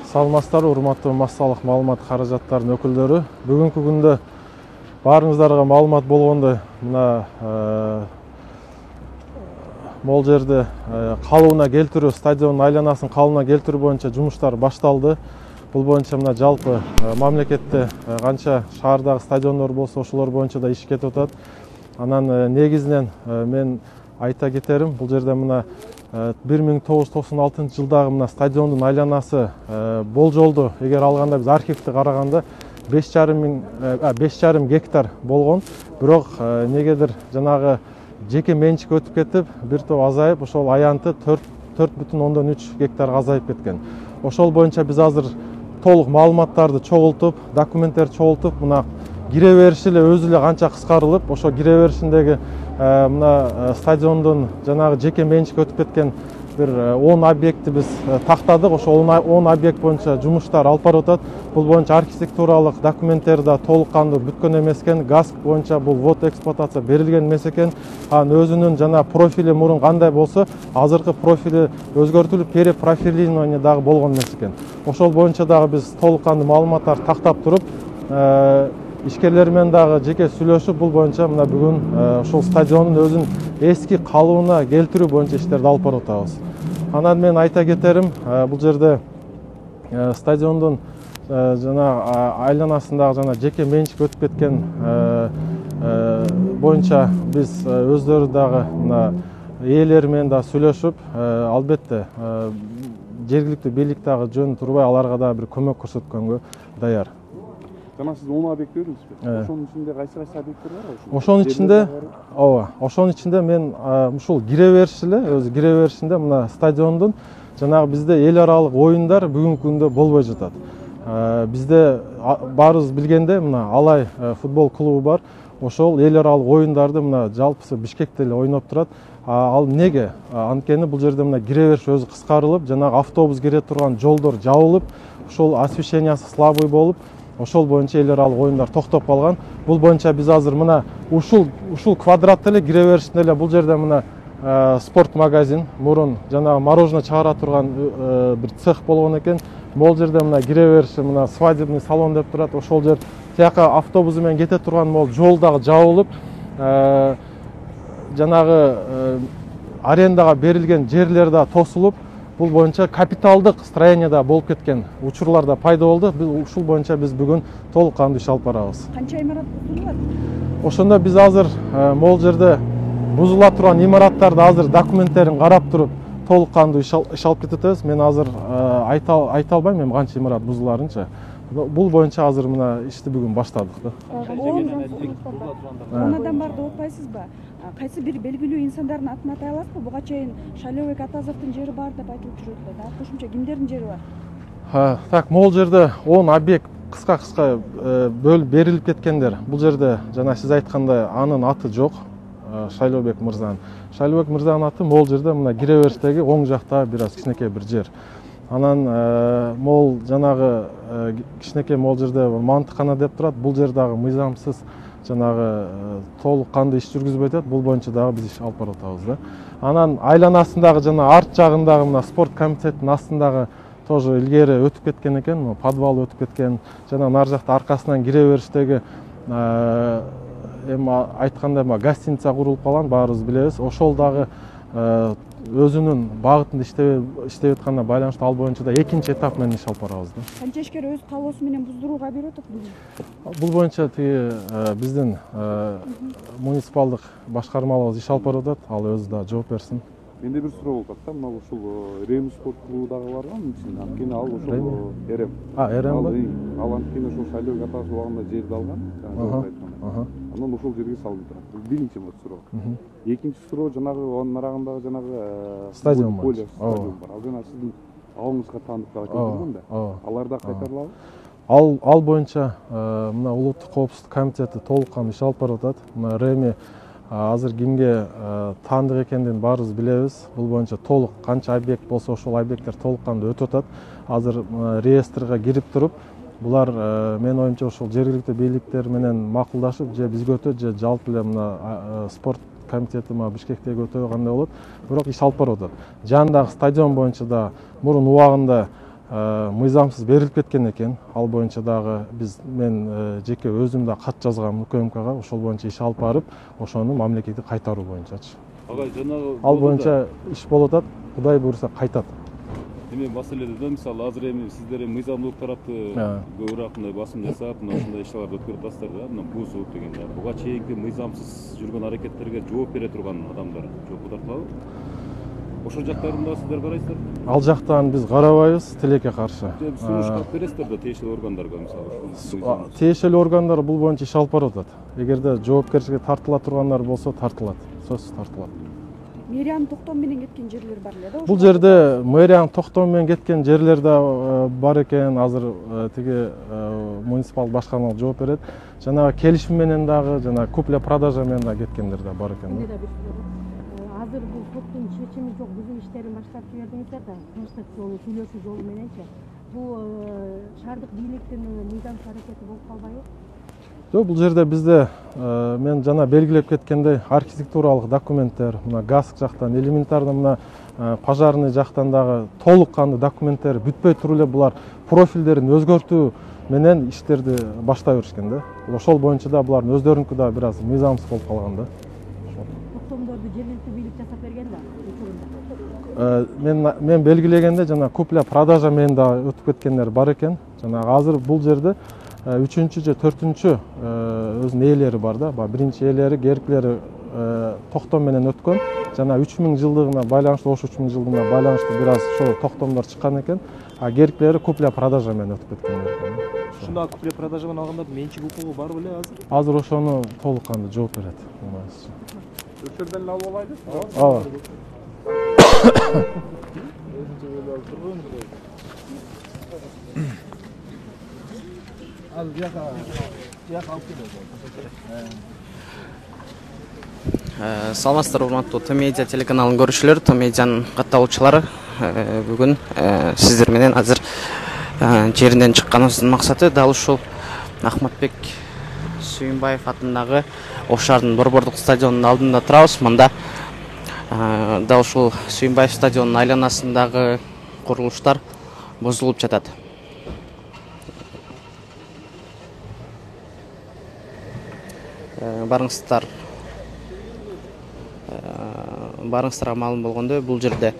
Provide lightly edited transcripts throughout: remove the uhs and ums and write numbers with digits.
Саламатсыздар, урматтуу массалык маалымат каражаттарынын өкүлдөрү. Бүгүнкү күндө баарыңыздарга маалымат болгондой, мына могул жерде калыбына келтирүү, стадиондун айланасын калыбына келтирүү боюнча жумуштар башталды. Бул боюнча мына жалпы мамлекетте канча шаардагы стадиондор болсо, ошолор боюнча да иш кетип атат. Анан негизинен мен айта кетерим, бул жерде мына 1996 жылдагы мына стадиондун айланасы болжолду эгер алганда биз архивди караганда 5,5 гектар болгон. Бирок негедир жанагы жеке менчик өтүп кетип, бир топ азайып, ошол аянты 4,3 гектарга азайып кеткен. Ошол боюнча биз азыр толук маалыматтарды чогултуп, документтерди чогултуп, мына кире бериши эле өзү эле канча кыскарылып, ошо кире беришиндеги мына стадиондун жанагы жеке менчик өтүп кеткен бир 10 объектти биз тактадык. Ошол 10 объект боюнча жумуштар алып барып атат. Бул боюнча архитектуралык документтер да толук кандуу бүткөн эмес экен. ГАСК боюнча бул вот эксплуатация берилген эмес экен. Анын өзүнүн жана профили мурун кандай болсо, азыркы профили өзгөртүлүп, перепрофилирование дагы болгон эмес экен. Ошол боюнча дагы биз толук кандуу маалыматтарды тактап туруп, ишкерлер менен дагы жеке сүйлөшүп, бул боюнча мына бүгүн ошол стадиондун өзүн эски калыбына келтирүү боюнча иштерди алып барып атабыз. Анан мен айта кетерим, бул жерде стадиондун жана айланасындагы жана жеке менчик өтүп кеткен боюнча биз өздөрү дагы мына ээлери менен да сүйлөшүп, албетте жергиликтүү бийлик дагы жөн турбай аларга дагы бир көмөк көрсөткөнгө даяр. Жана сиз 10 объект дедиңизби? Ошонун ичинде кайсы объекттер бар? Ошонун ичинде, ооба, ошонун ичинде мен ушул кире бериш эле, өзү кире беришинде мына стадиондун жанагы бизде эл аралык оюндар бүгүнкү күндө болбой жатат. Бизде баарыбыз билгендей, мына Алай футбол клубу бар. Ошол эл аралык оюндарды мына жалпысы Бишкекте эле ойноп турат. Ал эмнеге? Анткени бул жерде мына кире бериш өзү кыскарылып, жанагы автобус кире турган жолдор жабылып, ошол освещениясы слабый болуп, ошол боюнча эл аралык оюндар токтоп калган. Бул боюнча биз азыр мына ушул квадратта эле кире беришинде эле бул жерде мына спорт магазин, мурун жанагы мороженое чыгара турган бир цех болгон экен. Могул жерде мына кире бериши мына свадебный салон деп турат. Ошол жер тияка автобус менен кете турган могул жол дагы жабылып, жанагы арендага берилген жерлер да тосулуп, бул боюнча капиталдык строение да болуп кеткен учурлар да пайда болду. Ушул боюнча биз бүгүн толук кандуу иш алып барабыз. Канча имарат бузулат? Ошондо биз азыр могул жерде бузула турган имараттарды азыр документтерин карап туруп толук кандуу иш алып кетип атабыз. Мен азыр айта албайм эми канча имарат бузуларынчы. Бул боюнча азыр мына ишти бүгүн баштадык да. Онадан бар деп атпайсызбы? Кайсы бир белгилүү инсандардын атын атай аласызбы? Буга чейин Шайлообек Атазовдун жери бар деп айтылып жүрөт да. Кошумча кимдердин жери бар? Так, могул жерде 10 объект кыска бөлүп берилип кеткендер. Бул жерде жана сиз айткандай анын аты жок. Шайлообек мырзанын. Шайлообек мырзанын аты могул жерде мына кире бериштеги оң жакта бир аз кичинекей бир жер. Анан могул жанагы кичинекей могул жерде мантыкана деп турат. Бул жер дагы мыйзамсыз жанагы толук кандуу иш жүргүзбөй атат. Бул боюнча дагы биз иш алып барып атабыз да. Анан айланасындагы жана арт жагындагы мына спорт комитетинин астындагы тоже илгери өтүп кеткен экен, подвал өтүп кеткен. Жана нар жакта аркасынан кире бериштеги эми айткандай гостиница курулуп калган, баарыбыз билебиз. Ошол дагы өзүнүн багытында иштеп атканына байланыштуу ал боюнча да экинчи этап менен иш алып барабыз да. Канча ишкер өз каалоосу менен буздурууга берип атат бүгүн? Бул боюнча тиги биздин муниципалдык башкармалыбыз иш алып барып атат. Ал өзү да жооп берсин. Менде бир суроо болуп атат да, мына ушул Рем спорт клубу дагы бар го ичинде. Анткени ал ошол Эрем. Эрем ба? Ал анткени ошол Шайлообек Атазов убагында жерди алган. Анан ошол жерге салынып турат. Бул биринчи суроо. Экинчи суроо жанагы анын арагындагы жанагы стадион бар. Ал жана сиздин абыңызга таандык дагы келтирген да. Алар да кайтарылабы? Ал боюнча мына улуттук коопсуздук комитети толук кандуу иш алып барып атат. Мына Реми азыр кимге таандык экендигин баарыбыз билебиз. Бул боюнча толук канча объект болсо ошол объекттер толук кандуу өтүп атат. Азыр реестрге кирип туруп, булар менин оюмча ошол жергиликтүү бийликтер менен макулдашып, же бизге өтөт, же жалпы эле мына спорт комитети Бишкектеги өтөбү кандай болот. Бирок иш алып барып атат. Жанындагы стадион боюнча да мурун убагында мыйзамсыз берилип кеткен экен. Ал боюнча дагы мен жеке өзүм да кат жазгам УКМКга, ошол боюнча иш алып барып, ошону мамлекетке кайтаруу боюнчачы. Ага, жанагы Ал боюнча иш болуп атат, Кудай буйруса кайтат. Эми маселеде да, мисалы азыр эми сиздер мыйзамдуулук тарапты көбүрөөк мындай басым жасап, мына ушундай иштерди өткөрүп атасыздар да, мына БУСУ деген. Буга чейинки мыйзамсыз жүргөн аракеттерге жооп бере турган адамдар жоопко тартылабы? Ошол жактарын да сиздер карайсыздар? Ал жактан биз карабайбыз, тилекке каршы. Сунуш кылып бересиздер да тиешелүү органдарга, мисалы. Тиешелүү органдар бул боюнча иш алып барып атат. Эгерде жоопкерчиликке тартыла тургандар болсо, тартылат. Сөзсүз тартылат. Мэриянын токтом менен кеткен жерлер бар эле да? Бул жерде мэриянын токтом менен кеткен жерлер да бар экен. Азыр тиги муниципалдык башкармалык жооп берет. Жанагы келишим менен дагы, жана купля-продажа менен да кеткендер да бар экен. Азыр бул соттун чечими жок, биздин иштерин баштап жибердиңиздер да, тынчтык жолу, сүйлөшүү жолу мененчи. Бул шаардык бийликтин мыйзамсыз аракети болуп калбайбы? Жок, бул жерде бизде мен жана белгилеп кеткендей архитектуралык документтер, мына ГАСК жактан, элементарно мына пожарный жактан дагы толук кандуу документтер бүтпөй туруп эле булар профилдерин өзгөртүү менен иштерди баштай беришкен да. Ошол боюнча да булардын өздөрүнүкү да бир аз мыйзамсыз болуп калган да. Токтомдорду жергиликтүү бийлик жасап берген да учурунда. Мен белгилегенде жана купля-продажа менен да өтүп кеткендер бар экен. Жанагы азыр бул жерде 3-чү же 4-чү өзүнүн ээлери бар да. Биринчи ээлери, кериклери токтом менен өткөн. Жана 3000 жылдыгына байланыштуу, ош 3000 жылдыгына байланыштуу бир аз ошол токтомдор чыккан экен. А кериклери купля-продажа менен өтүп кеткендер экен. Ушунда купля-продажа менен алгандардын менчик укугу бар беле азыр? Азыр ошону толук кандуу жооп берет. Ошол жерден эле алып алайлы. Ооба. Саламатсыздар, урматтуу Т-Медиа телеканалын көрүүчүлөрү, Т-Медианын катталуучулары. Бүгүн сиздер менен азыр жеринден чыкканыбыздын максаты дал ушул Ахматбек Сүйүнбаев атындагы Ош шаарынын борбордук стадионунун алдында турабыз. Мында дал ушул Сүйүнбаев стадионунун айланасындагы курулуштар бузулуп жатат. Барыңыздарга маалым болгондой, бул жерде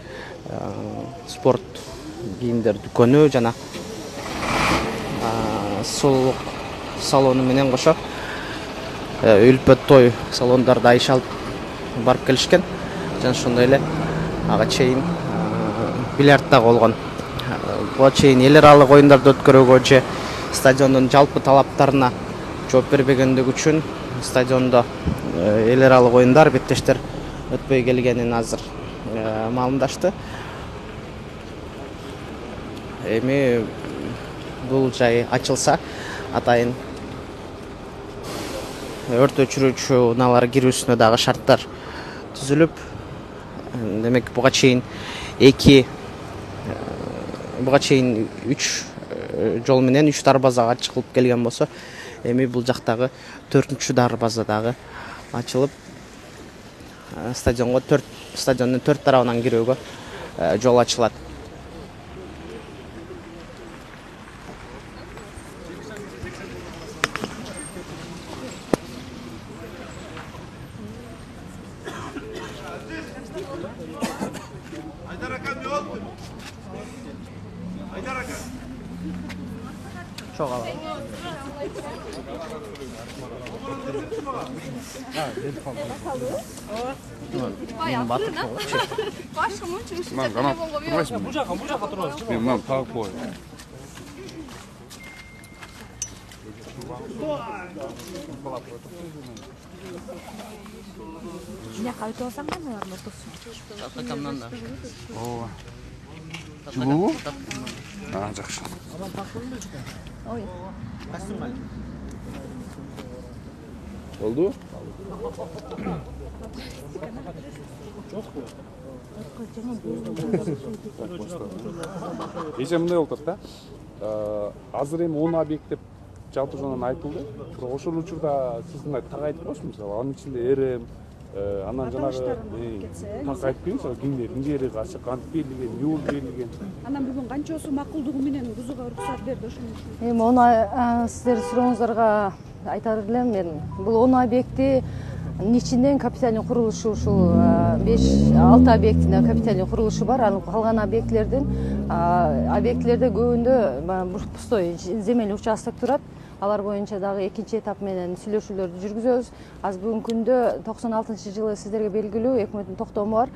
спорт кийимдер дүкөнү жана сулуулук салону менен кошо үлпө той салондорду айша алып барып келишкен. Жана ошондой эле ага чейин бильярд дагы болгон. Буга чейин эл аралык оюндарды өткөрүүгө же стадиондун жалпы талаптарына жооп бербегендиги үчүн стадиондо эл аралык оюндар, беттештер өтпөй келгенин азыр маалымдашты. Эми бул жай ачылса, атайын өрт өчүрүүчү унаалар кирүүсүнө дагы шарттар түзүлүп, демек буга чейин 3 жол менен 3 дарбазага чыгылып келген болсо, эми бул жактагы 4-чү дарбаза дагы ачылып, стадиондун 4 тарабынан кирүүгө жол ачылат. Мен мынаны тагып коеюн. Жинакка өтүп алсаң кандай бар ортосу? Такамнан да. Ооба. Жылуу? Жакшы. Ой. Болду? Эже мындай болуп атат да. Азыр эми 10 объект деп жалпы жонон айтылды. Бирок ошол учурда сиз мындай так айтып коесуз, мисалы анын ичинде РМ, Анан жанагы так айтып бериңиз, кимдердин жери качы кантип берилген, эмне болуп берилген? Анан бүгүн канчосу макулдугу менен бузууга уруксат берди ошону? Эми оны сиздердин сурооңуздарга айтар элем мен. Бул 10 объектинин ичинен капитальный курулушу ушул 5-6 объектине капитальный курулушу бар. Анын калган объектилерде көбүндө пустой земельный участок турат. Алар боюнча дагы экинчи этап менен сүйлөшүүлөрдү жүргүзөбүз. Аз бүгүнкү күндө 96-жылы сиздерге белгилүү өкмөттүн токтому бар.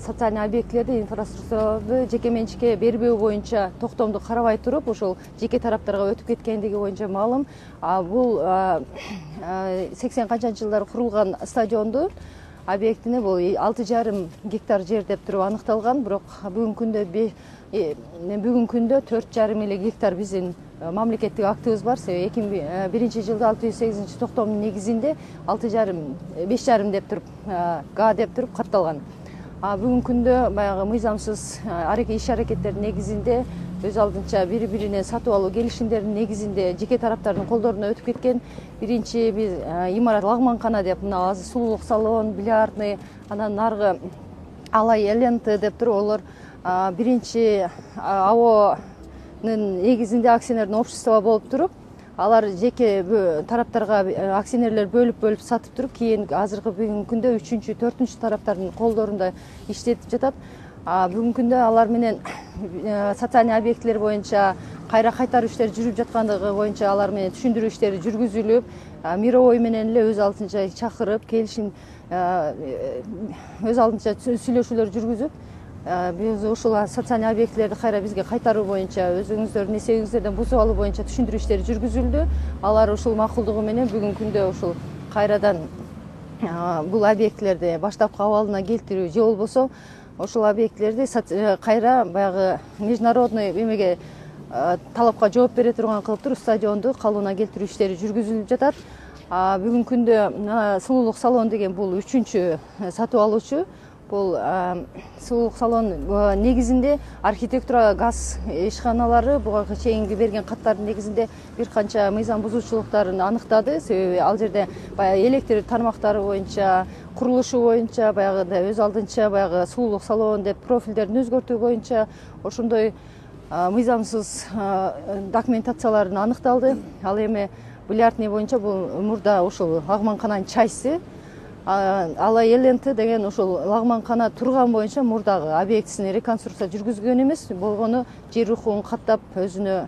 Социальный объектилерди, инфраструктураларды жеке менчикке бербөө боюнча токтомду карабай туруп, ошол жеке тараптарга өтүп кеткендиги боюнча маалым. Бул 80 канчанчы жылдары курулган стадионду объектине бул 6,5 гектар жер деп туруп аныкталган, бирок бүгүнкү күндө 4,5 гектар биздин мамлекеттик актыбыз бар. 2001 жылда 608 токтомдун негизинде 5,5 деп туруп га деп туруп катталган. Бүгүнкү күндө баягы мыйзамсыз иш аракеттердин негизинде өз алдынча бири-биринен сатып алуу келишимдеринин негизинде жеке тараптардын колдоруна өтүп кеткен. Биринчи биз имарат лагманкана деп, мына азыр сулуулук салон, бильярдный, анан наргы алай эленты деп туруп олор биринчи АОнун негизинде акционердин общество болуп туруп, алар жеке тараптарга акционерлер бөлүп сатып туруп, кийин азыркы бүгүнкү күндө 3-4 тараптардын колдорунда иштетип жатат. Бүгүнкү күндө алар менен социальный объектилер боюнча кайра кайтаруу иштери жүрүп жаткандыгы боюнча алар менен түшүндүрүү иштери жүргүзүлүп, мировой менен эле өз алдынча чакырып, келишим өз алдынча сүйлөшүүлөр жүргүзүп, биз ушул социальный объектилерди кайра бизге кайтаруу боюнча, өзүңүздөрдүн эсебиңиздерден бузуп алуу боюнча түшүндүрүү иштери жүргүзүлдү. Алар ушул макулдугу менен бүгүнкү күндө ушул кайрадан бул объектилерди баштапкы абалына келтирүү же болбосо ошол объектилерди кайра баягы международный эмеге талапка жооп бере турган кылып туруп стадионду калыбына келтирүү иштери жүргүзүлүп жатат. Бүгүнкү күндө сулуулук салон деген бул 3-чү сатып алуучу. Бул сулуулук салон негизинде архитектура, газ ишканалары буга чейинки берген каттардын негизинде бир канча мыйзам бузуучулуктарын аныктады. Себеби ал жерде баягы электр тармактары боюнча, курулушу боюнча, баягы өз алдынча баягы сулуулук салон деп профилдерин өзгөртүү боюнча ошондой мыйзамсыз документацияларын аныкталды. Ал эми бильярдный боюнча бул мурда ушул лагманкананын чайсы, алай эленты деген ушул лагманкана турган боюнча мурдагы объектисин реконструкция жүргүзгөн эмес, болгону жер укугун каттап өзүнө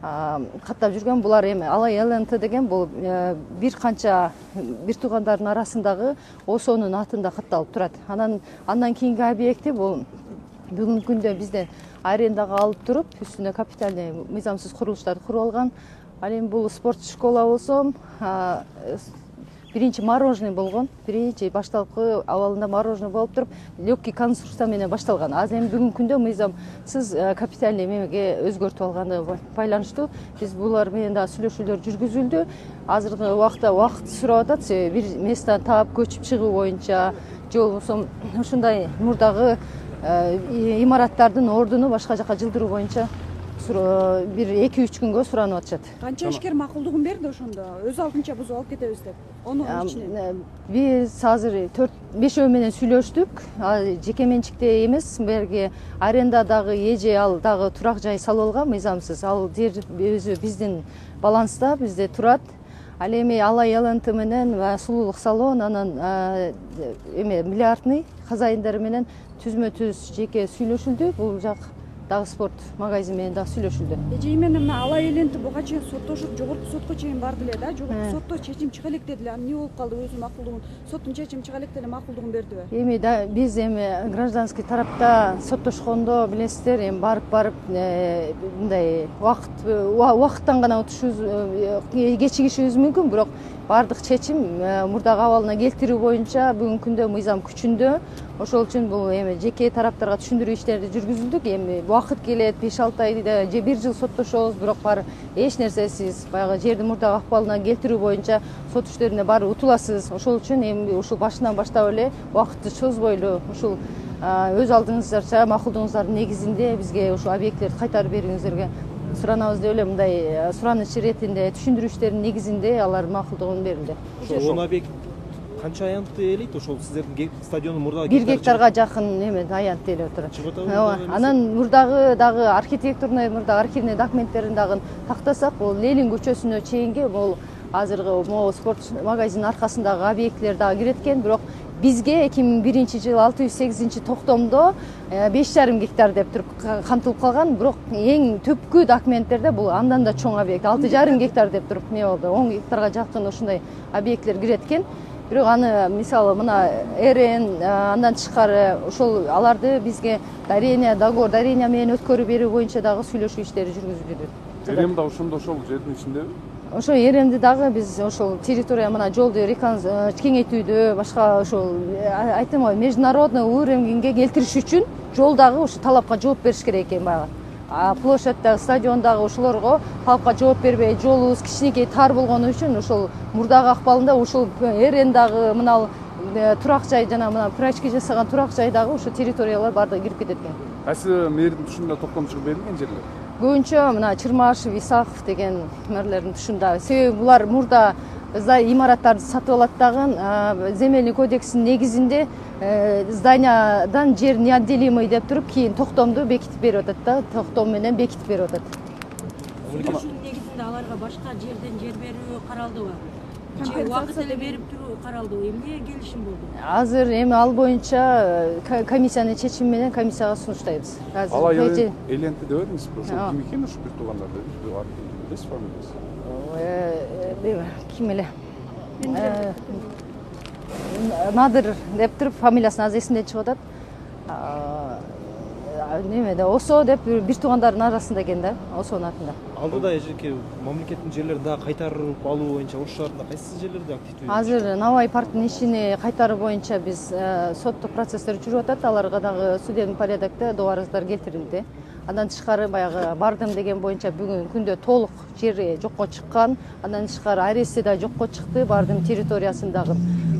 каттап жүргөн. Булар эми алай эленты деген бул бир канча бир туугандардын арасындагы осонун атында катталып турат. Андан кийинки объекти бул бүгүнкү күндө бизде арендага алып туруп, үстүнө капитальный мыйзамсыз курулуштарды куруп алган. Ал эми бул спорт школа болсо, биринчи мороженый болгон, биринчи башталкы абалында мороженый болуп туруп, легкий конструкция менен башталган. Азыр эми бүгүнкү күндө мыйзамсыз капитальный эмеге өзгөртүп алгандыгы байланыштуу биз булар менен да сүйлөшүүлөр жүргүзүлдү. Азыркы убакта убакыт сурап атат, бир месттен таап көчүп чыгуу боюнча, же болбосо ушундай мурдагы имараттардын ордуну башка жака жылдыруу боюнча бир 2-3 күнгө суранып атышат. Канча ишкер макулдугун берди ошондо? Өз алдынча бузуп алып кетебиз деп. Онун ичинен биз азыр 4-5 менен сүйлөштүк. Жеке менчикте эмес, берги арендадагы эже ал дагы турак жай салып алган мыйзамсыз. Ал жер өзү биздин баланста, бизде турат. Ал эми алай эленты менен сулуулук салон, анан эме бильярдный хозяиндары менен түзмө-түз жеке сүйлөшүлдү. Бул жак дагы спорт магазин менен дагы сүйлөшүлдү. Эже менен мына алай эленти буга чейин соттошуп, жогорку сотко чейин барды эле да, жогорку сотто чечим чыга элек дедилер. Эмне болуп калды? Өзү макулдугун, соттун чечими чыга элек деле макулдугун бердиби? Эми биз эми гражданский тарапта соттошкондо билесиздер, эми барып мындай убакыттан гана кечигишибиз мүмкүн, бирок бардык чечим мурдагы абалына келтирүү боюнча бүгүнкү күндө мыйзам күчүндө. Ошол үчүн бул эми жеке тараптарга түшүндүрүү иштерди жүргүзүлдүк. Эми убакыт келет, 5-6 айда же 1 жыл соттошобуз, бирок баары эч нерсесиз баягы жерди мурдагы акыбалына келтирүү боюнча сот иштерине баары утуласыз. Ошол үчүн эми ушул башынан баштап эле убакытты чозбойлу ушул өз алдыңыздарча макулдугуңуздардын негизинде бизге ушул объектилерди кайтарып берүүңүздөргө суранабыз деп эле мындай сураныч иретинде түшүндүрүү иштеринин негизинде алар макулдугун берилди. Ошол 10 объект Канча аянтты ээлейт ошол сиздердин стадиондун мурдагы 1 гектарга жакын неме аянт ээлеп турат. Чыгып атабы? Анан мурдагы дагы архитектурный мурдагы архивный документтерин дагы тактасак, бул Ленин көчөсүнө чейинги бул азыркы могу спорт магазинин аркасындагы объектлер дагы кирет экен, бирок бизге 2001-жылы 608 токтомдо 5,5 гектар деп туруп камтылып калган, бирок эң түпкү документтерде бул андан да чоң объект 6,5 гектар деп туруп не болду. 10 гектарга жакын ушундай объектлер кирет экен. Бирок аны мисалы мына РН андан тышкары ошол аларды бизге договор дарения менен өткөрүп берүү боюнча дагы сүйлөшүү иштери жүргүзүлүүдө. РМ да ошондо ошол жердин ичиндеби? Ошо РМди дагы биз ошол территория мына жолду кеңейтүүдө, башка ошол айтам ой международный уровеньге келтириш үчүн жол дагы ушу талапка жооп бериш керек экен баягы. Площадьдагы стадиондагы ошолорго талапка жооп бербей, жолубуз кичинекей тар болгону үчүн ошол мурдагы акпалында ушул РН дагы мына турак жай жана мына прачки жасаган турак жай дагы ошо территориялар баардыгы кирип кетет экен. Кайсы мэрдин тушунда токтомчуга берилген жерлер? Көбүнчө мына Чырмашев, Исаков деген мэрлердин тушунда. Себеби булар мурда имараттарды сатып алат дагы земельный кодекстин негизинде зданиядан жер неотделимый деп туруп кийин токтомду бекитип берип атат да, токтом менен бекитип берип атат. Сүйлөшүүнүн негизинде аларга башка жерден жер берүү каралдыбы? Убакыт эле берип туруу каралдыбы? Эмне келишим болду? Азыр эми ал боюнча комиссиянын чечими менен комиссияга сунуштайбыз. Ал айыл эленти деп бердиңизби? Ошол ким экен ушу бир туугандарды? Билесизби аны? Ким эле? Надыр деп туруп фамилиясын азыр эсимден чыгып атат. Немеде Осо деп бир туугандардын арасында экен да, Осонун атында. Алдыда эжеке мамлекеттин жерлерин дагы кайтарып алуу боюнча ош шаарында кайсы жерлерде активдүү? Азыр Навай парктын ишини кайтаруу боюнча биз соттук процесстер жүрүп атат. Аларга дагы судебный порядокто арыздар келтирилди. Андан тышкары баягы бардым деген боюнча бүгүн күндө толук жери жокко чыккан. Андан тышкары арести да жокко чыкты бардым территориясындагы.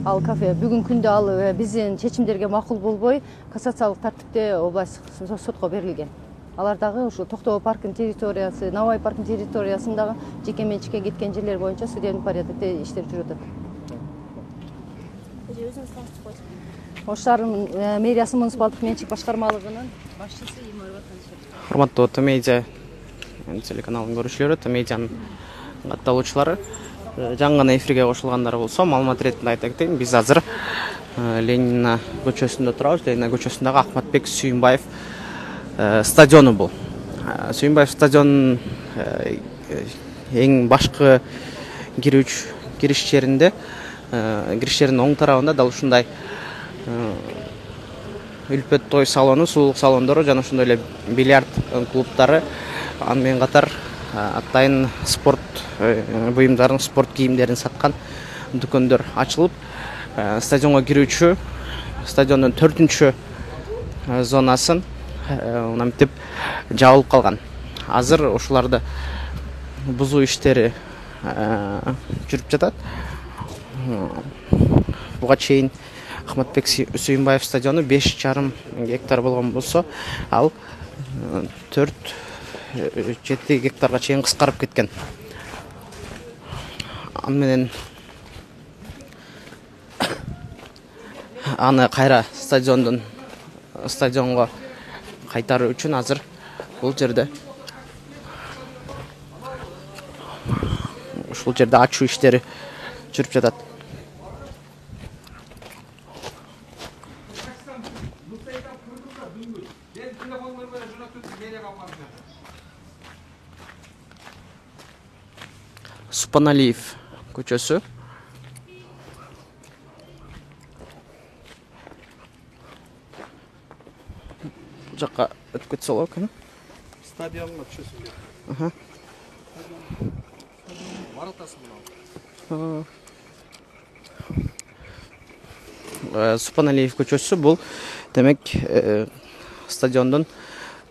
Ал кафе бүгүн күндө ал биздин чечимдерге макул болбой, кассациялык тартипте областык сотко берилген. Алар дагы ушул Токтоо парктын территориясы, Навай парктын территориясындагы жеке менчикке кеткен жерлер боюнча судебный порядокто иштер жүрүп атат. Өзүңүз таанышып коесузбу? Ош шаарынын мэриясы муниципалдык менчик башкармалыгынын башчысы Имар Ватанович. Урматтуу Томедиа телеканалын көрүүчүлөрү, Томедианын катталуучулары, жаңы гана эфирге кошулгандар болсо, маалымат иретинде айта кетейин, биз азыр Ленина көчөсүндө турабыз. Ленина көчөсүндөгү Ахматбек Сүйүнбаев стадиону бул. Сүйүнбаев стадионунун эң башкы кириш жеринин оң тарабында дал ушундай үлпөт той салону, сулуулук салондору жана ошондой эле бильярд клубтары, аны менен катар атайын спорт буюмдарын, спорт кийимдерин саткан дүкөндөр ачылып, стадионго кирүүчү стадиондун 4-чү зонасын мынтип жабылып калган. Азыр ушуларды бузуу иштери жүрүп жатат. Буга чейин Ахматбек Сүйүнбаев стадиону 5,5 гектар болгон болсо, ал 4-7 гектарга чейин кыскарып кеткен. Аны менен аны кайра стадионго кайтаруу үчүн азыр бул жерде ачуу иштери жүрүп жатат. Супаналиев көчөсү. Бул жакка өтүп кетсе болот экен. Стадионго түшөсүң. Баратасың мына. Супаналиев көчөсү бул демек стадиондун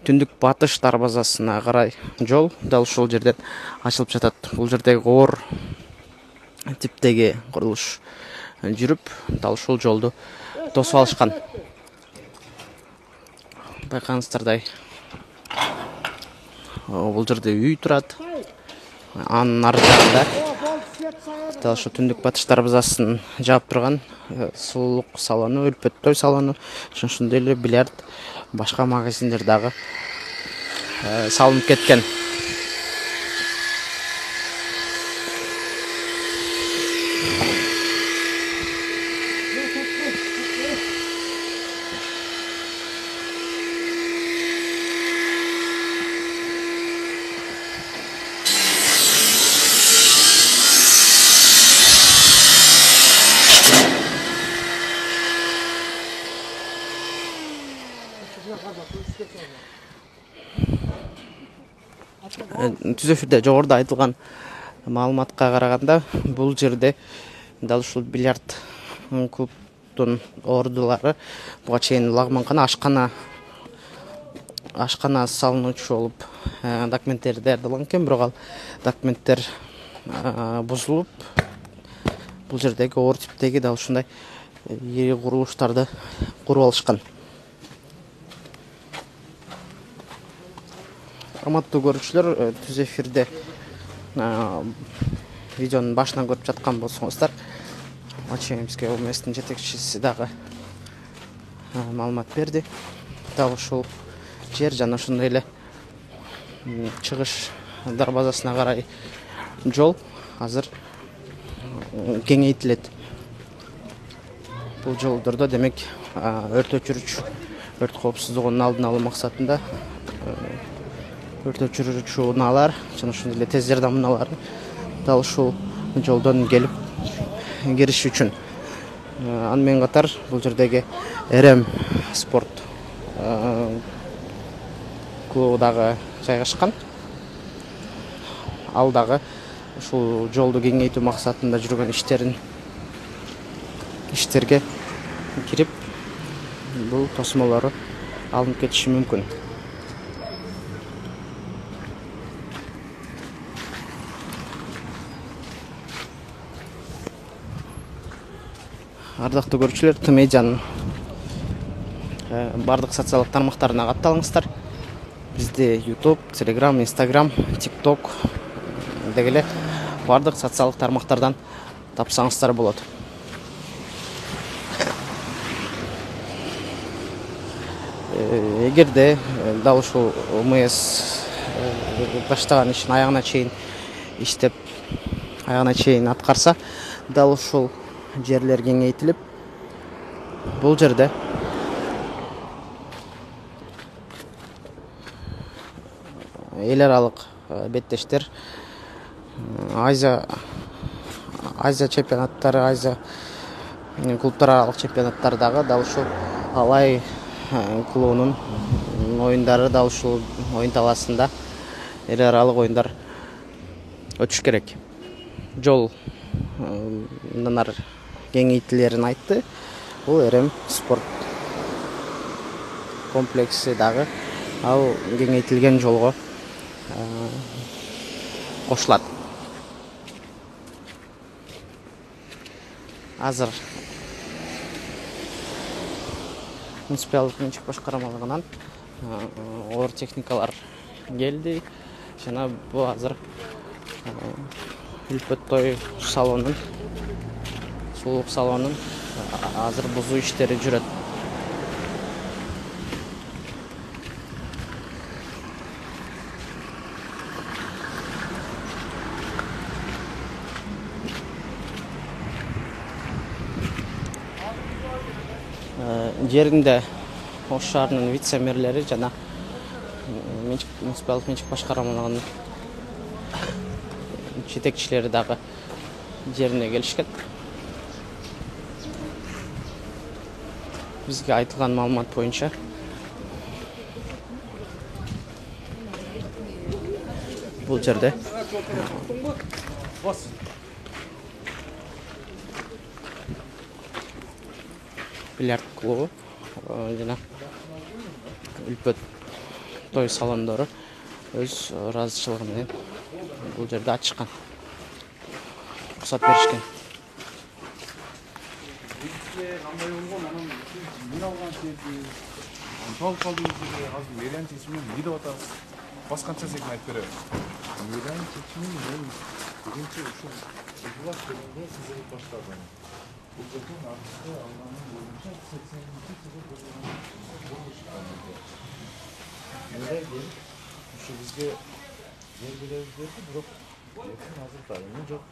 түндүк батыш дарбазасына карай жол дал ушул жерден ачылып жатат. Бул жердеги оор типтеги курулуш жүрүп, дал ушул жолду тосуп алышкан. Байкаңыздардай, бул жерде үй турат. Анын ар жагында дал ушу түндүк батыш дарбазасын жаап турган сулуулук салону, өлпөт той салону, ошондой эле бильярд, башка магазиндер дагы салынып кеткен. Түз эфирде жогоруда айтылган маалыматка караганда, бул жерде дал ушул бильярд клубдун ордулары буга чейин лагманкана, ашкана салынуучу болуп документтери даярдалган экен, бирок ал документтер бузулуп, бул жердеги оор типтеги дал ушундай ири курулуштарды куруп алышкан. Урматтуу көрүүчүлөр, түз эфирде видеонун башынан көрүп жаткан болсоңуздар, бизге ОМСтин жетекчиси дагы маалымат берди. Дал ушул жер жана ошондой эле чыгыш дарбазасына карай жол азыр кеңейтилет. Бул жолдордо демек өрт өчүрүүчү, өрт коопсуздугунун алдын алуу максатында өрт өчүрүүчү унаалар жана ошондой эле тез жардам унаалары дал ушул жолдон келип кириш үчүн. Аны менен катар бул жердеги РМ спорт клубу дагы жайгашкан. Ал дагы ушул жолду кеңейтүү максатында жүргөн иштерге кирип, бул тосмолору алынып кетиши мүмкүн. Ардактуу көрүүчүлөр, Тмедианын бардык социалдык тармактарына катталыңыздар. Бизде YouTube, Telegram, Instagram, TikTok деги эле бардык социалдык тармактардан тапсаңыздар болот. Эгерде дал ушул ОМС баштаган ишин аягына чейин иштеп, аягына чейин аткарса, дал ушул жерлер кеңейтилип, бул жерде эл аралык беттештер, Азия чемпионаттары, Азия клубтар аралык чемпионаттары дагы дал ушул Алай клубунун оюндары дал ушул оюн талаасында эл аралык оюндар өтүш керек. Жол мындан кеңейтилерин айтты. Бул РМ спорт комплекси дагы ал кеңейтилген жолго кошулат. Азыр муниципалдык менчик башкармалыгынан оор техникалар келди. Жана бул азыр өлпөт той салонун, сулуулук салонун азыр бузуу иштери жүрөт. Жеринде Ош шаарынын вице-мэрлери жана муниципалдык менчик башкармалыгынын жетекчилери дагы жерине келишкен. Бизге айтылган маалымат боюнча бул жерде бильярд клубу жана өлпөт той салондору өз ыраазычылыгы менен бул жерде ачышкан, уруксат беришкен. Кандай болгон, анан мен алган жерди талып калдыңыз, азыр мэриянын чечимин эмне деп атабыз? Башкача секин айтып беребиз. Мэриянын чечими бул биринчи ушул Булат дегенде сизилип баштады. Бул жерден артыкы алганын боюнча 80-жылы бурулушкан экен. Мындай келип ушу бизге белгилеп берди, бирок эртең азыр дайыны жок.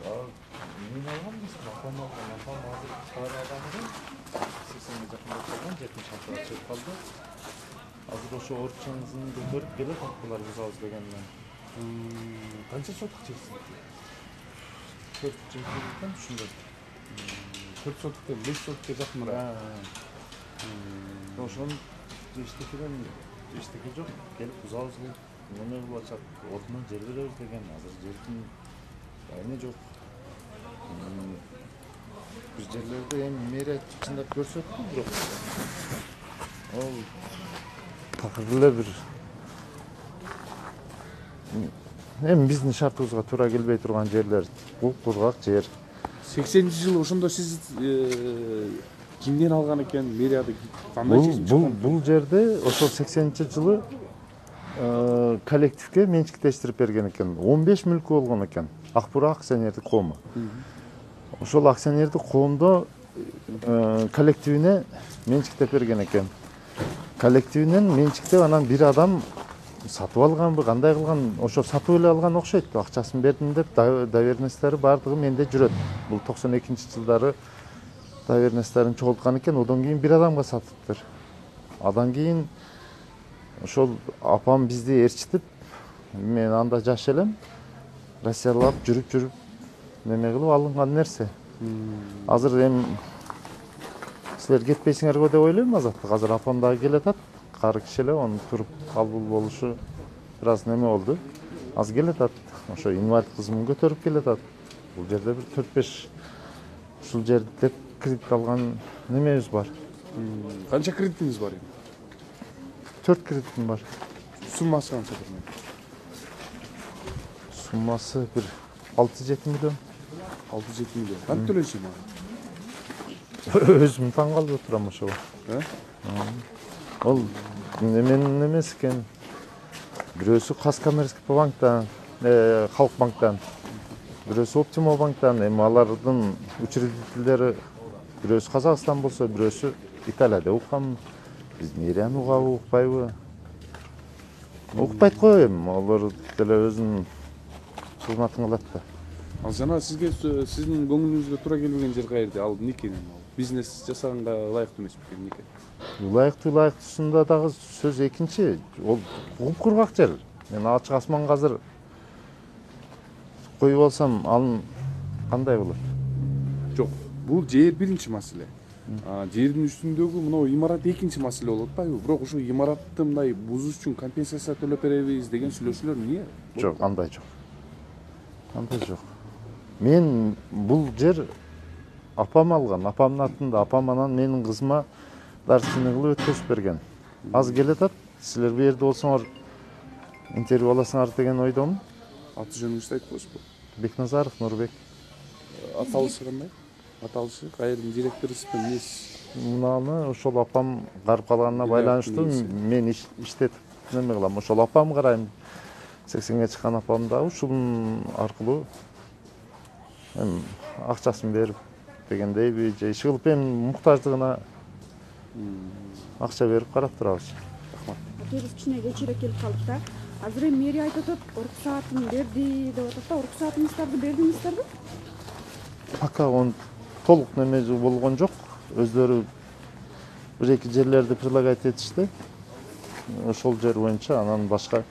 Мен алган эмес, апам алган. Апам азыр кайра адамды 80-ге жакындап калган, 70-га чыгып калды. Азыр ошо орчаңызын көтөрүп келет, акылар бузабыз дегенден. Канча сотук жерсиң? 4 жерден ушундай. 4 соттуктан 5 соттукка жакыныраак. Ошону эчтеке жок, келип бузабыз кылып, неме кылып атышат, отунан жер беребиз деген. Азыр жердин дайыны жок. Бир жерлерде эми мэрия чындап көрсөттү, бирок ал такыр эле бир эми биздин шартыбызга туура келбей турган жерлер, бул кургак жер. 80-жылы ошондо сиз кимден алган экен, мэрияда кандай чечим чыккан? Бул жерде ошол 80-жылы коллективге менчиктештирип берген экен. 15 мүлкү болгон экен. Акбура акционердик коому. Ошол акционердик коомдо коллективине менчиктеп берген экен. Коллективинен менчиктеп анан бир адам сатып алганбы, кандай кылган, ошо сатып эле алган окшойт. Акчасын бердим деп доверенностьтери бардыгы менде жүрөт. Бул 92-жылдары доверенностьтерин чогулткан экен, одан кийин бир адамга сатыптыр. Андан кийин ошол апам бизди ээрчитип, мен анда жаш элем, Россиялап жүрүп неме кылып алынган нерсе. Азыр эми силер кетпейсиңерби деп ойлойм азаттык. Азыр апам дагы келатат, кары киши эле, онун туруп калбыл болушу бир аз неме болду. Азыр келатат, ошо инвалид кызмын көтөрүп келатат. Бул жерде бир 4-5 ушул жерде кредит алган немебиз бар. Канча кредитиңиз бар эми? 4 кредитим бар. Суммасы канча? Суммасы бир 6-7 миллион. 6-7 миллион. Кантип төлөйсүң ага? Өзүм таң калып отурам ошого. Ол неменин немеси экен. Бирөөсү Казкоммерцкий банктан, Халк банктан, бирөөсү Оптимо банктан. Эми алардын учредителдери бирөөсү Казакстан болсо, бирөөсү Италияда уккан. Биз мэрияны угабы, укпайбы? Укпайт го эми, алар деле өзүнүн кызматын кылат да. Ал жана сизге сиздин көңүлүңүзгө туура келбеген жер каерде? Ал эмнеке? Бизнес жасаганга ылайыктуу эмес бекен эмнеке? Ылайыктуусунда дагы сөз экинчи. Ол кургак жер. Мен ачык асманга азыр коюп алсам, анын кандай болот? Жок, бул жер биринчи маселе. Жердин үстүндөгү мына имарат экинчи маселе болуп атпайбы? Бирок ушул имаратты мындай бузуш үчүн компенсация төлөп беребиз деген сүйлөшүүлөр эмне? Жок, андай жок. Андай жок. Мен бул жер апам алган, апамдын атында. Апам анан менин кызыма дарчыны кылып өткөзүп берген. Азыр келатат, силер бу жерде болсоңор интервью аласыңар деген ойдомун. Аты жөнүңүздү айтып коесузбу? Бекназаров Нурбек. Аталышы кандай? Аталышы кайрдын директорусу эмнеси? Мунаны ошол апам карып калганына байланыштуу мен иштетип неме кылам. Ошол апам карайм. 80-ге чыккан апам да ушунун аркылуу эми акчасын берип дегендейби, же иш кылып эми муктаждыгына акча берип карап турабыз. Рахмат. Терис кичине кечирээк келип калдык да. Азыр эми мэрия айтып атат, уруксаатын берди деп атат да, уруксаатыңыздарды бердиңиздерби? Пока он толук неме болгон жок. Өздөрү бир-эки жерлерди предлагать этишти. Ошол жер боюнча анан башка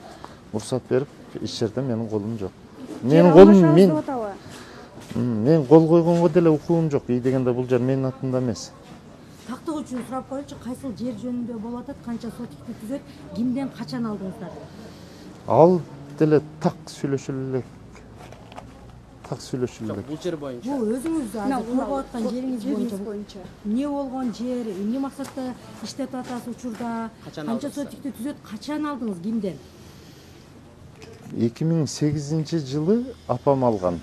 уруксат берип, иш жерде менин колум жок. Менин колум мен кол койгонго деле укугум жок. И дегенде бул жер менин атымда эмес. Тактык үчүн сурап коечу, кайсыл жер жөнүндө болуп атат, канча сотикти түзөт, кимден качан алдыңыздар? Ал деле так сүйлөшүлө элек. Так сүйлөшүлө элек. Бул жер боюнча. Бул өзүңүз азыр коргоп аткан жериңиз боюнча эмне болгон жер, эмне максатта иштеп атасыз учурда, канча сотикти түзөт, качан алдыңыз, кимден? 2008-жылы апам алган.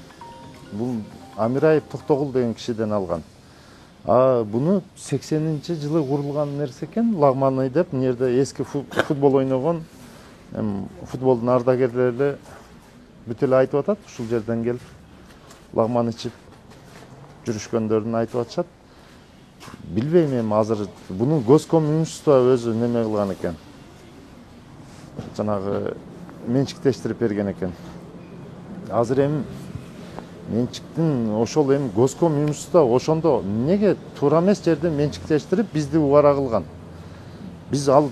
Бул Амираев Токтогул деген кишиден алган. Буну 80-жылы курулган нерсе экен, Лагманы деп, мына жерде эски футбол ойногон, футболдун ардагерлери бүт эле айтып атат, ушул жерден келип лагман ичип жүрүшкөндөрүн айтып атышат. Билбейм эми азыр бунун госком имущество өзү неме кылган экен. Жанагы менчиктештирип берген экен. Азыр эми менчиктин ошол эми госком имущество ошондо эмнеге туура эмес жерде менчиктештирип бизди убара кылган? Биз ал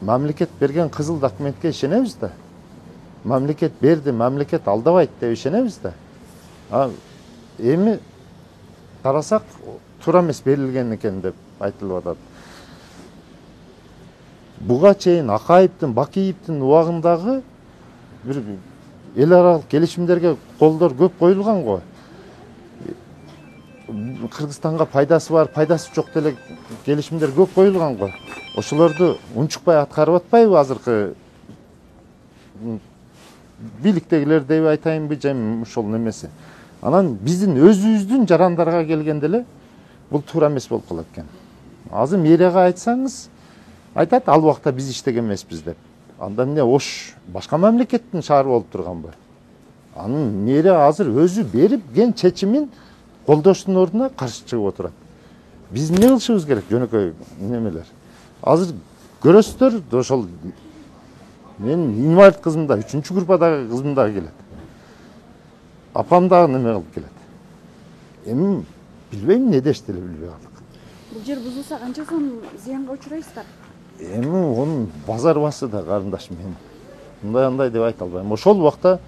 мамлекет берген кызыл документке ишенебиз да. Мамлекет берди, мамлекет алдабайт деп ишенебиз да. Эми карасак туура эмес берилген экен деп айтылып атат. Буга чейин Акаевдин, Бакиевдин убагындагы бир эл аралык келишимдерге колдор көп коюлган го. Кыргызстанга пайдасы бар, пайдасы жок деле келишимдер көп коюлган го. Ошолорду унчукпай аткарып атпайбы азыркы бийликтегилер деп айтайынбы, же ошол немеси. Анан биздин өзүбүздүн жарандарга келгенде эле бул туура эмес болуп калат экен. Азыр мэрияга айтсаңыз, айтат ал убакта биз иштеген эмеспиз деп. Анда эмне ош башка мамлекеттин шаары болуп турганбы? Анын мэрия азыр өзү берип ген чечимин колдоштун ордуна каршы чыгып отурат. Биз эмне кылышыбыз керек, жөнөкөй немелер? Азыр көрөсүздөр, ошол мен инвалид кызым да, 3-чү группадагы кызым да келет. Апам дагы неме кылып келет. Эми билбейм эмне деш деле билбей калдык. Бул жер бузулса канча сом зыянга учурайсыздар? Эми онун базар басы да карындашым, мен мындай деп айта албайм. Ошол убакта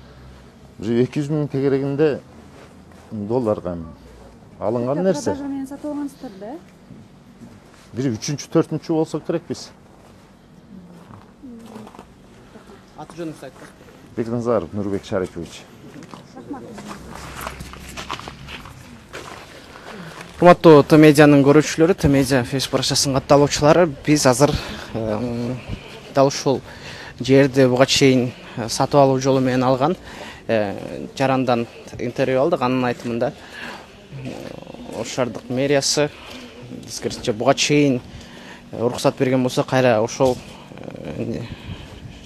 200 миң тегерегинде долларга алынган нерсе. Продажа менен сатып алгансыздар да? Бир 3-чү, 4-чү болсок керек биз. Аты жөнүңүздү айтыңыз. Бекназаров Нурбек Шарипович. Урматтуу Т-медианын көрүүчүлөрү, Т-медиа фейсбук баракчасынын катталуучулары, биз азыр дал ушул жерди буга чейин сатып алуу жолу менен алган жарандан интервью алдык. Анын айтымында Ош шаардык мэриясы тескерисинче буга чейин уруксат берген болсо, кайра ошол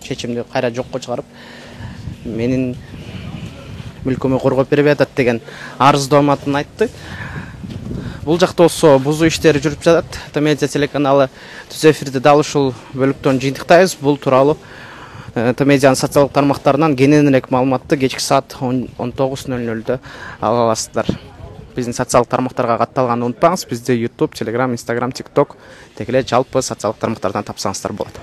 чечимди кайра жокко чыгарып, менин мүлкүмө коргоп бербей атат деген арыздооматын айтты. Бул жакта болсо бузуу иштери жүрүп жатат. Т-медиа телеканалы түз эфирде дал ушул бөлүктөн жыйынтыктайбыз. Бул тууралуу Т-медианын социалдык тармактарынан кененирээк маалыматты кечки саат 19:00 ала аласыздар. Биздин социалдык тармактарга катталганды унутпаңыз. Бизде YouTube, Telegram, Instagram, TikTok деги эле жалпы социалдык тармактардан тапсаңыздар болот.